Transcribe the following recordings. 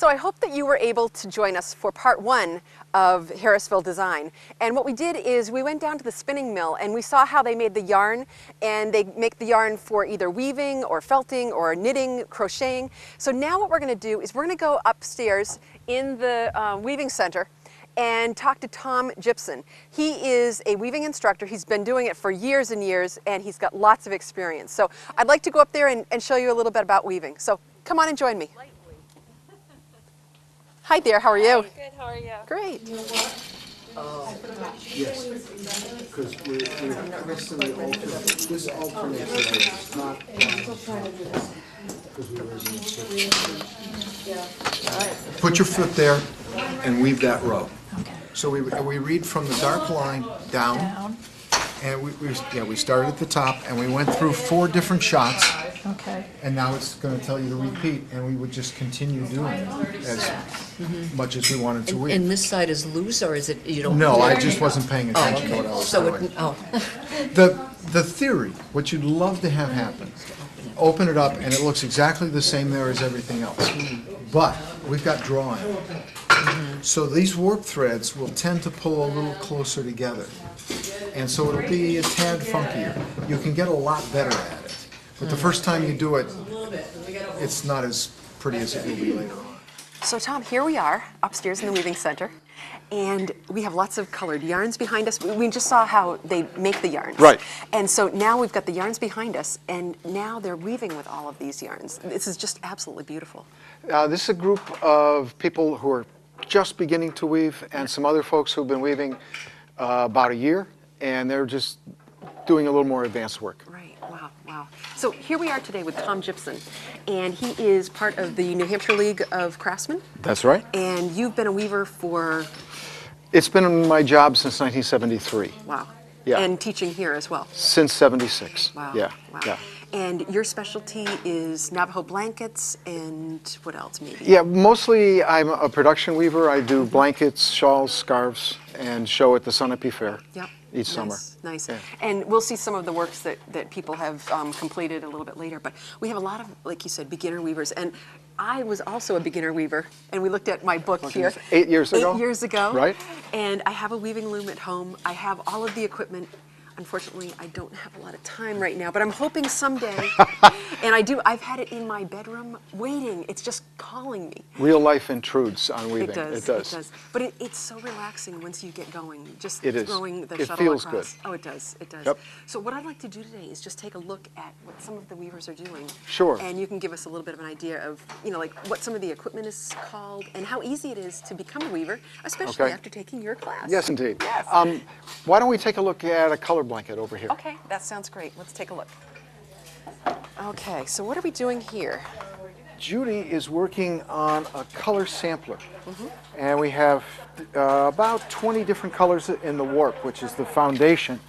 So I hope that you were able to join us for part one of Harrisville Design. And what we did is we went down to the spinning mill and we saw how they made the yarn, and they make the yarn for either weaving or felting or knitting, crocheting. So now what we're going to do is we're going to go upstairs in the weaving center and talk to Tom Gibson. He is a weaving instructor. He's been doing it for years and years, and he's got lots of experience. So I'd like to go up there and show you a little bit about weaving. So come on and join me. Hi there, how are you? Good, how are you? Great. Yes, because we're constantly alternating. This alternates it's not because we were Put your foot there and weave that row. Okay. So we read from the dark line down, and we started at the top and we went through 4 different shots. Okay. And now it's going to tell you to repeat, and we would just continue doing it as much as we wanted to weave. And this side is loose, or is it, you don't? No, I just wasn't paying attention to what I was So doing. it, The theory, what you'd love to have happen, open it up and it looks exactly the same there as everything else. But we've got drawing. So these warp threads will tend to pull a little closer together. And so it'll be a tad funkier. You can get a lot better at it. But the first time you do it, it's not as pretty as it will be later on. So Tom, here we are upstairs in the weaving center, and we have lots of colored yarns behind us. We just saw how they make the yarns. Right. And so now we've got the yarns behind us, and now they're weaving with all of these yarns. This is just absolutely beautiful. This is a group of people who are just beginning to weave, and some other folks who've been weaving about a year, and they're just doing a little more advanced work. Right, wow, wow. So here we are today with Tom Gibson, and he is part of the New Hampshire League of Craftsmen. That's right. And you've been a weaver for, It's been my job since 1973. wow. Yeah. And teaching here as well. Since 76. Wow. Yeah. Wow. Yeah. And your specialty is Navajo blankets and what else maybe? Yeah, mostly I'm a production weaver. I do blankets, shawls, scarves, and show at the Sunapee Fair. Yep. Each summer. Nice. Yeah. And we'll see some of the works that people have completed a little bit later. But we have a lot of, like you said, beginner weavers. And I was also a beginner weaver. And we looked at my book here. 8 years ago? 8 years ago. Right. And I have a weaving loom at home. I have all of the equipment. Unfortunately, I don't have a lot of time right now, but I'm hoping someday. And I've had it in my bedroom waiting. It's just calling me. Real life intrudes on weaving. It does. It does. It does. But it's so relaxing once you get going. Just It is. throwing the It shuttle feels across. good. Oh, it does. It does. Yep. So what I'd like to do today is just take a look at what some of the weavers are doing. Sure. And you can give us a little bit of an idea of, like what some of the equipment is called and how easy it is to become a weaver, especially Okay. after taking your class. Yes, indeed. Yes. Why don't we take a look at a color blanket over here? Okay, that sounds great. Let's take a look. Okay, so what are we doing here? Judy is working on a color sampler, and we have about 20 different colors in the warp, which is the foundation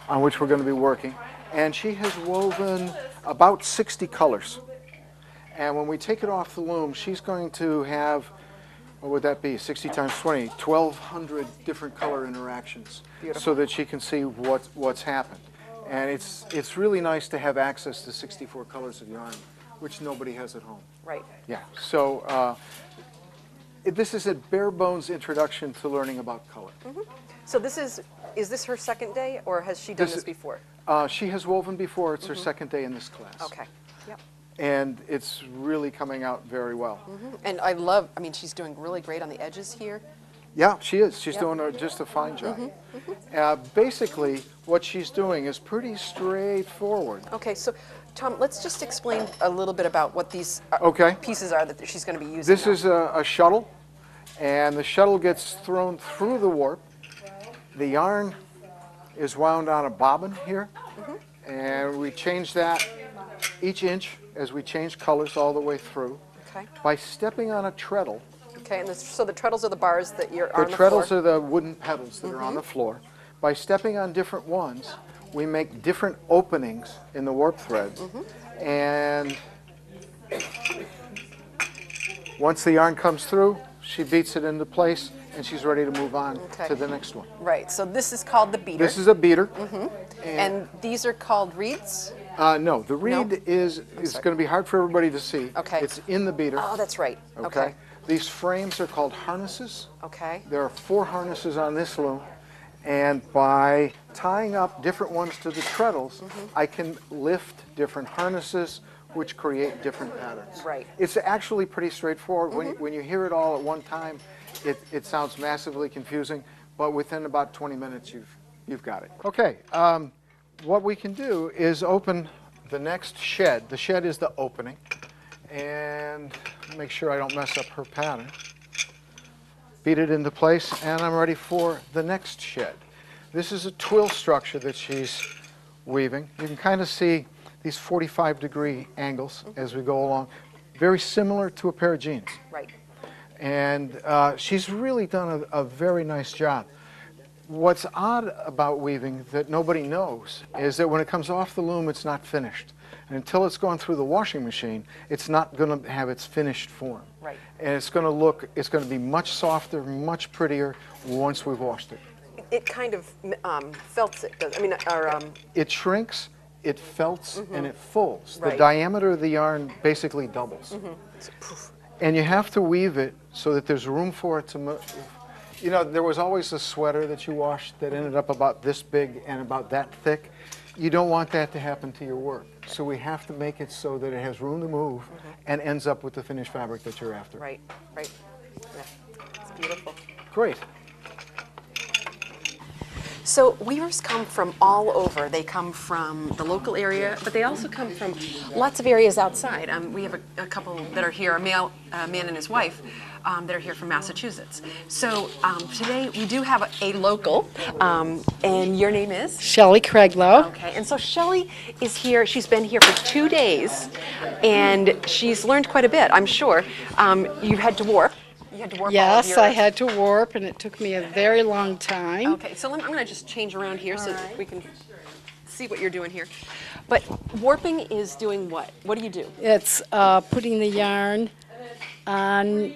on which we're going to be working. And she has woven about 60 colors. And when we take it off the loom, she's going to have, what would that be, 60 times 20, 1,200 different color interactions. Beautiful. So that she can see what's happened. And it's really nice to have access to 64 colors of yarn, which nobody has at home. Right. Yeah, so this is a bare bones introduction to learning about color. So is this her second day, or has she done this before? She has woven before. It's her second day in this class. Okay. Yep. And it's really coming out very well. And she's doing really great on the edges here. Yeah, she is. She's Yep. doing just a fine job. Basically, what she's doing is pretty straightforward. Okay, so Tom, let's just explain a little bit about what these Okay. pieces are that she's going to be using. This now. is a shuttle, and the shuttle gets thrown through the warp. The yarn is wound on a bobbin here, and we change that each inch as we change colors all the way through. Okay. By stepping on a treadle. Okay, and so the treadles are the bars that you're The on the treadles floor. are the wooden pedals that are on the floor. By stepping on different ones, we make different openings in the warp threads. And once the yarn comes through, she beats it into place, and she's ready to move on Okay. to the next one. Right, so this is called the beater. This is a beater. And these are called reeds? No, the reed is going to be hard for everybody to see. Okay. It's in the beater. Oh, that's right. Okay. These frames are called harnesses. Okay. There are 4 harnesses on this loom, and by tying up different ones to the treadles, I can lift different harnesses, which create different patterns. Right. It's actually pretty straightforward. When you hear it all at one time, it sounds massively confusing, but within about 20 minutes, you've got it. Okay, what we can do is open the next shed. The shed is the opening, and make sure I don't mess up her pattern. Beat it into place, and I'm ready for the next shed. This is a twill structure that she's weaving. You can kind of see these 45-degree angles as we go along, very similar to a pair of jeans. Right. And she's really done a very nice job. What's odd about weaving that nobody knows is that when it comes off the loom, it's not finished. And until it's gone through the washing machine, it's not going to have its finished form. Right. And it's going to be much softer, much prettier once we've washed it. It kind of felts it, does, I mean, or, It shrinks, it felts, and it folds. Right. The diameter of the yarn basically doubles. it's poof. And you have to weave it so that there's room for it to move. You know, there was always a sweater that you washed that ended up about this big and about that thick. You don't want that to happen to your work. So we have to make it so that it has room to move and ends up with the finished fabric that you're after. Right, right. Yeah, it's beautiful. Great. So weavers come from all over. They come from the local area, but they also come from lots of areas outside. We have a couple that are here, a man and his wife, that are here from Massachusetts. So today we do have a local, and your name is? Shelley Craiglow. Okay, and so Shelley is here. She's been here for 2 days, and she's learned quite a bit, I'm sure. You had to warp. You had to warp all of Yes, your... I had to warp, and it took me a very long time. Okay, so I'm going to just change around here so that we can see what you're doing here. But warping is doing what? What do you do? It's putting the yarn on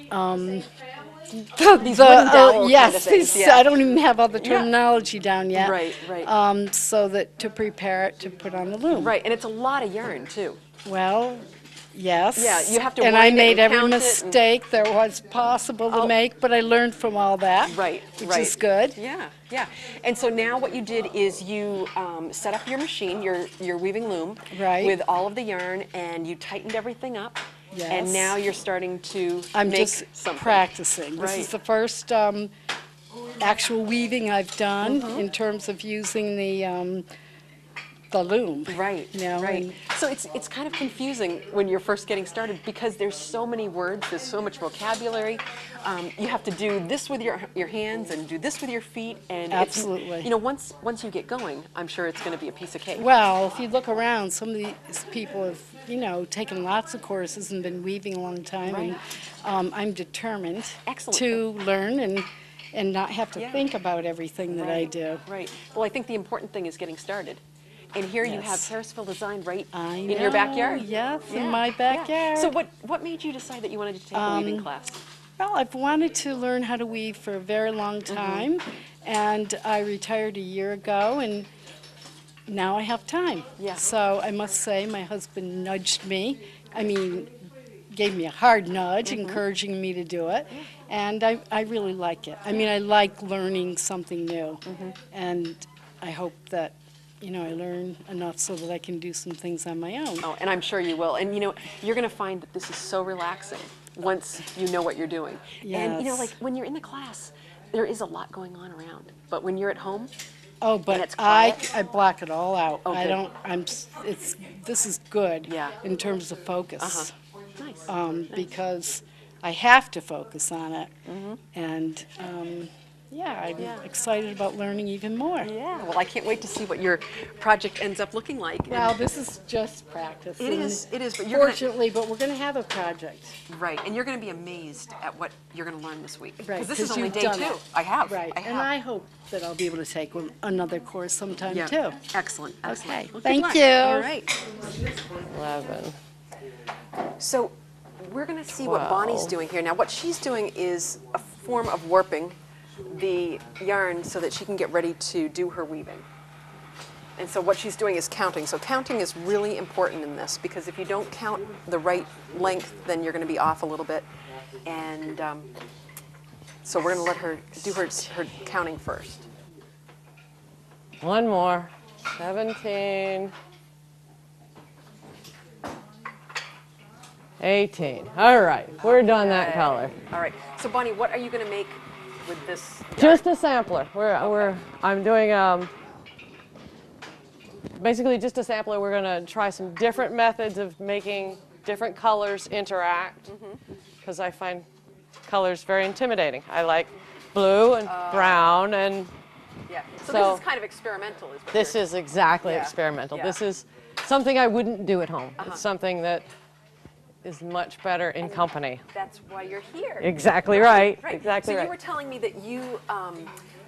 These wooden dowel yes, kind of things, these, yeah. I don't even have all the terminology down yet. Right, right. So that to prepare it to put on the loom. Right, and it's a lot of yarn too. Well, yes. Yeah, you have to And wind I it made and every count it and- mistake there was possible to Oh. make, but I learned from all that. Right, which right. is good. Yeah, yeah. And so now what you did is you set up your machine, your weaving loom, Right. with all of the yarn, and you tightened everything up. Yes. And now you're starting to I'm make just something. practicing. This Right. is the first actual weaving I've done in terms of using the loom. Right, You know, right. and- So it's kind of confusing when you're first getting started because there's so many words, there's so much vocabulary. You have to do this with your hands and do this with your feet, and Absolutely. you know, once you get going, I'm sure it's going to be a piece of cake. Well, if you look around, some of these people have, taken lots of courses and been weaving a long time. Right. And I'm determined Excellent. to learn and not have to Yeah. think about everything that I do. Right. Well, I think the important thing is getting started. And here you have Yes. Harrisville Design right I in your backyard. know, yes, in Yeah, my yeah. backyard. So what made you decide that you wanted to take a weaving class? Well, I've wanted to learn how to weave for a very long time, and I retired a year ago, and now I have time. Yeah. So I must say, my husband nudged me. I mean, gave me a hard nudge, encouraging me to do it, and I really like it. I mean, I like learning something new, and I hope that I learn enough so that I can do some things on my own. Oh, and I'm sure you will. And you're going to find that this is so relaxing once you know what you're doing. And Yes. like when you're in the class, there is a lot going on around. But when you're at home, Oh, And but it's quiet? I block it all out. Oh, I good. don't, this is good. Yeah. In terms of focus. nice. Because I have to focus on it. And, yeah, I'm Yeah. excited about learning even more. Yeah, well, I can't wait to see what your project ends up looking like. And- Well, this is just practice. It and is, but you're gonna, Fortunately, but we're going to have a project. right, and you're going to be amazed at what you're going to learn this week. Right. Because this is only you've day done 2. it. I have. Right. I have. And I hope that I'll be able to take another course sometime yeah. too. Excellent. Excellent. Okay, Well, good thank luck. you. All right. 11. So we're going to see what Bonnie's 12. doing here. Now, what she's doing is a form of warping the yarn so that she can get ready to do her weaving. And so what she's doing is counting. So counting is really important in this because if you don't count the right length, then you're going to be off a little bit. And so we're going to let her do her counting first. One more. 17. 18. All right, we're done that color. All right. So Bonnie, what are you going to make with this? Just a sampler. I'm doing basically just a sampler. We're going to try some different methods of making different colors interact, because I find colors very intimidating. I like blue and brown, and Yeah. So this is kind of experimental, is what this you're- is exactly Yeah. experimental. Yeah. This is something I wouldn't do at home. It's something that is much better in company. That's why you're here. Exactly right. Right. Exactly so right. you were telling me that you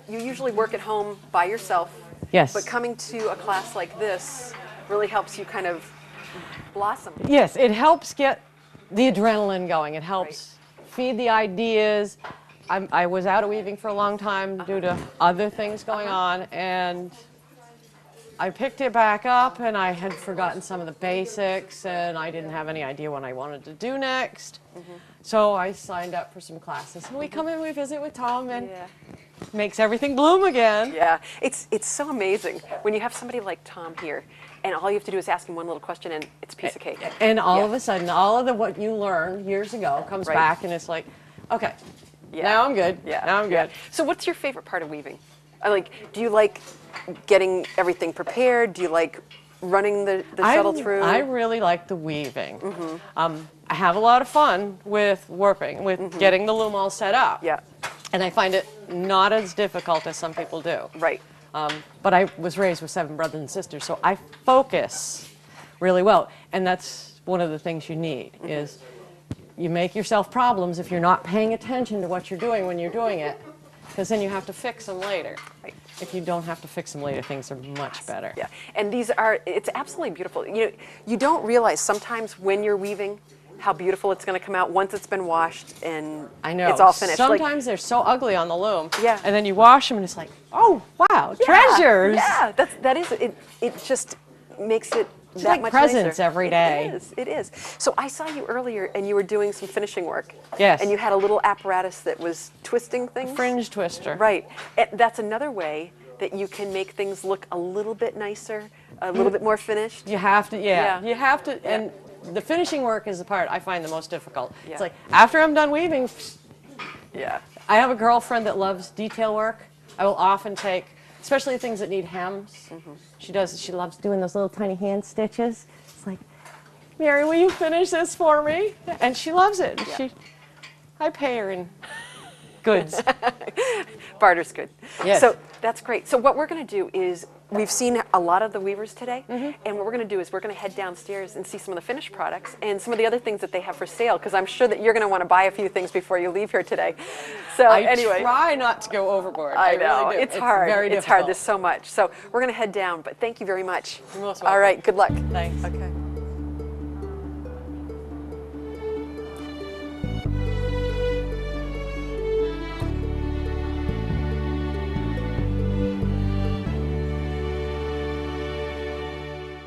usually work at home by yourself. Yes. But coming to a class like this really helps you kind of blossom. Yes, it helps get the adrenaline going. It helps feed the ideas. I was out of weaving for a long time due to other things going on, and I picked it back up, and I had forgotten some of the basics, and I didn't have any idea what I wanted to do next. So I signed up for some classes, and we come in, we visit with Tom, and makes everything bloom again. Yeah, it's so amazing when you have somebody like Tom here, and all you have to do is ask him one little question, and it's a piece of cake. And all of a sudden, all of what you learned years ago comes Right. back, and it's like, okay, Yeah. now I'm good. Yeah. Now I'm yeah. good. So what's your favorite part of weaving? Do you like getting everything prepared? Do you like running the shuttle through? I really like the weaving. I have a lot of fun with warping, with getting the loom all set up. Yeah. And I find it not as difficult as some people do. Right. But I was raised with 7 brothers and sisters, so I focus really well. And that's one of the things you need, is you make yourself problems if you're not paying attention to what you're doing when you're doing it, because then you have to fix them later. Right. If you don't have to fix them later, things are much better. Yeah, and it's absolutely beautiful. You don't realize sometimes when you're weaving how beautiful it's going to come out once it's been washed and I know. it's all finished. Sometimes they're so ugly on the loom. Yeah. And then you wash them and it's like, oh, wow, Yeah, treasures. Yeah, that is it. It just makes it It's that like much presents nicer. every day. It is. So I saw you earlier and you were doing some finishing work. Yes. And you had a little apparatus that was twisting things. Fringe twister. Right. And that's another way that you can make things look a little bit nicer, a little bit more finished. You have to, Yeah. you have to, and the finishing work is the part I find the most difficult. Yeah. It's like, after I'm done weaving, Yeah. I have a girlfriend that loves detail work. I will often take, especially things that need hems. She loves doing those little tiny hand stitches. It's like, Mary, will you finish this for me? And she loves it. Yeah. I pay her in goods. Barter's good. Yes. So that's great. So what we're going to do is, we've seen a lot of the weavers today, and what we're going to do is we're going to head downstairs and see some of the finished products and some of the other things that they have for sale, because I'm sure that you're going to want to buy a few things before you leave here today. So anyway. I try not to go overboard. I know. Really do. It's hard. Very it's difficult. hard. There's so much. So we're going to head down, but thank you very much. You're most All welcome. right. Good luck. Thanks. Okay.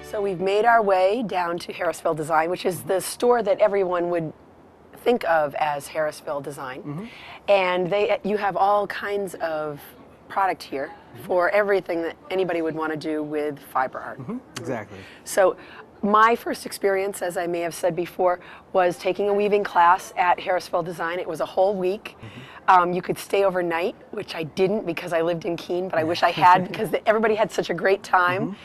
So we've made our way down to Harrisville Design, which is the store that everyone would think of as Harrisville Design. And you have all kinds of product here for everything that anybody would want to do with fiber art. Exactly. So my first experience, as I may have said before, was taking a weaving class at Harrisville Design. It was a whole week. You could stay overnight, which I didn't because I lived in Keene, but I wish I had, because everybody had such a great time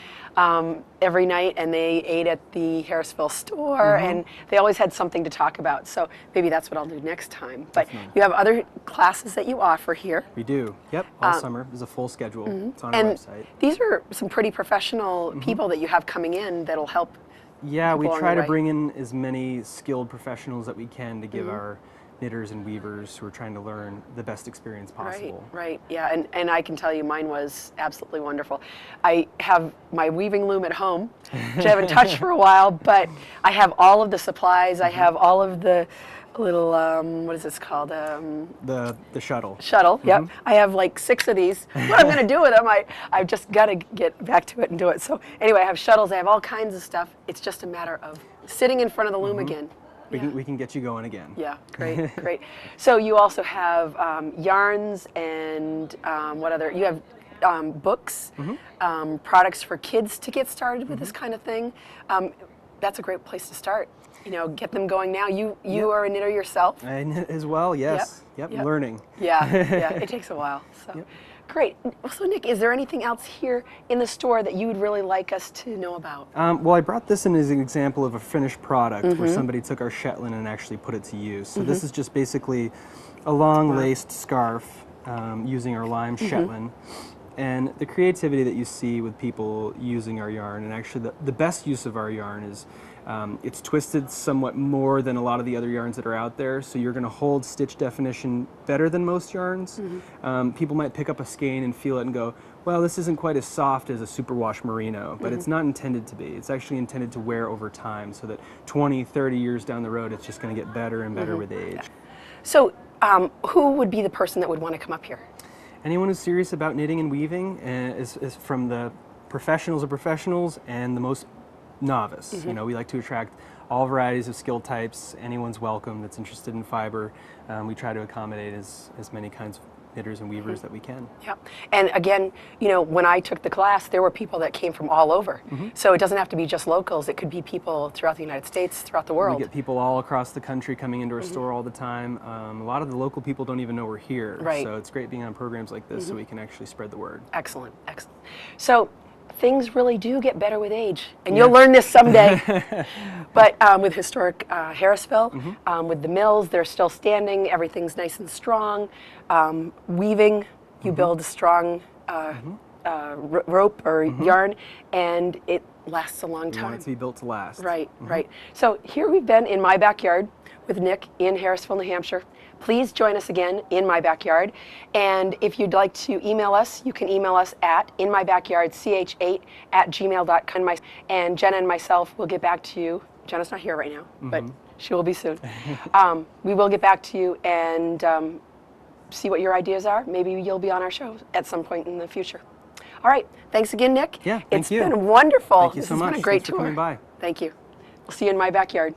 every night, and they ate at the Harrisville store, and they always had something to talk about. So maybe that's what I'll do next time. But you have other classes that you offer here. We do. Yep. All summer. There's a full schedule. It's on our And website. these are some pretty professional people that you have coming in that'll help. Yeah, we people on try the to way. bring in as many skilled professionals that we can to give our knitters and weavers who are trying to learn the best experience possible. Right, yeah, and I can tell you mine was absolutely wonderful. I have my weaving loom at home, which I haven't touched for a while, but I have all of the supplies, I have all of the little, what is this called? The shuttle. Shuttle, yep. I have like 6 of these. What I'm going to do with them, I've just got to get back to it and do it. So anyway, I have shuttles, I have all kinds of stuff. It's just a matter of sitting in front of the loom again we can get you going again. Yeah, great, great. So you also have yarns and what other? You have books, products for kids to get started with this kind of thing. That's a great place to start. You know, get them going now. You are a knitter yourself. I knit as well. Yes. Yep. Learning. Yeah, yeah. It takes a while. So. Great. So Nick, is there anything else here in the store that you would really like us to know about? Well, I brought this in as an example of a finished product where somebody took our Shetland and actually put it to use. So this is just basically a long laced scarf using our lime Shetland. And the creativity that you see with people using our yarn, and actually the best use of our yarn is it's twisted somewhat more than a lot of the other yarns that are out there, so you're going to hold stitch definition better than most yarns. People might pick up a skein and feel it and go, well, this isn't quite as soft as a superwash merino, but it's not intended to be. It's actually intended to wear over time so that 20, 30 years down the road, it's just going to get better and better with age. So who would be the person that would want to come up here? Anyone who's serious about knitting and weaving is from the professionals of professionals and the most novice. You know, we like to attract all varieties of skill types. Anyone's welcome that's interested in fiber. We try to accommodate as many kinds of knitters and weavers that we can. Yeah, and again, you know, when I took the class, there were people that came from all over. So it doesn't have to be just locals. It could be people throughout the United States, throughout the world. We get people all across the country coming into our store all the time. A lot of the local people don't even know we're here. Right. So it's great being on programs like this so we can actually spread the word. Excellent, excellent. So things really do get better with age, and you'll learn this someday. But with historic Harrisville, with the mills, they're still standing, everything's nice and strong. Weaving, you build a strong rope or yarn, and it lasts a long time. We want it to be built to last. Right, right. So here we've been in my backyard with Nick in Harrisville, New Hampshire. Please join us again in my backyard. And if you'd like to email us, you can email us at inmybackyardch8@gmail.com. And Jenna and myself will get back to you. Jenna's not here right now, but she will be soon. We will get back to you and see what your ideas are. Maybe you'll be on our show at some point in the future. All right. Thanks again, Nick. Yeah, thank you. It's been wonderful. Thank you so much. This has been a great Thanks for tour. coming by. Thank you. We'll see you in my backyard.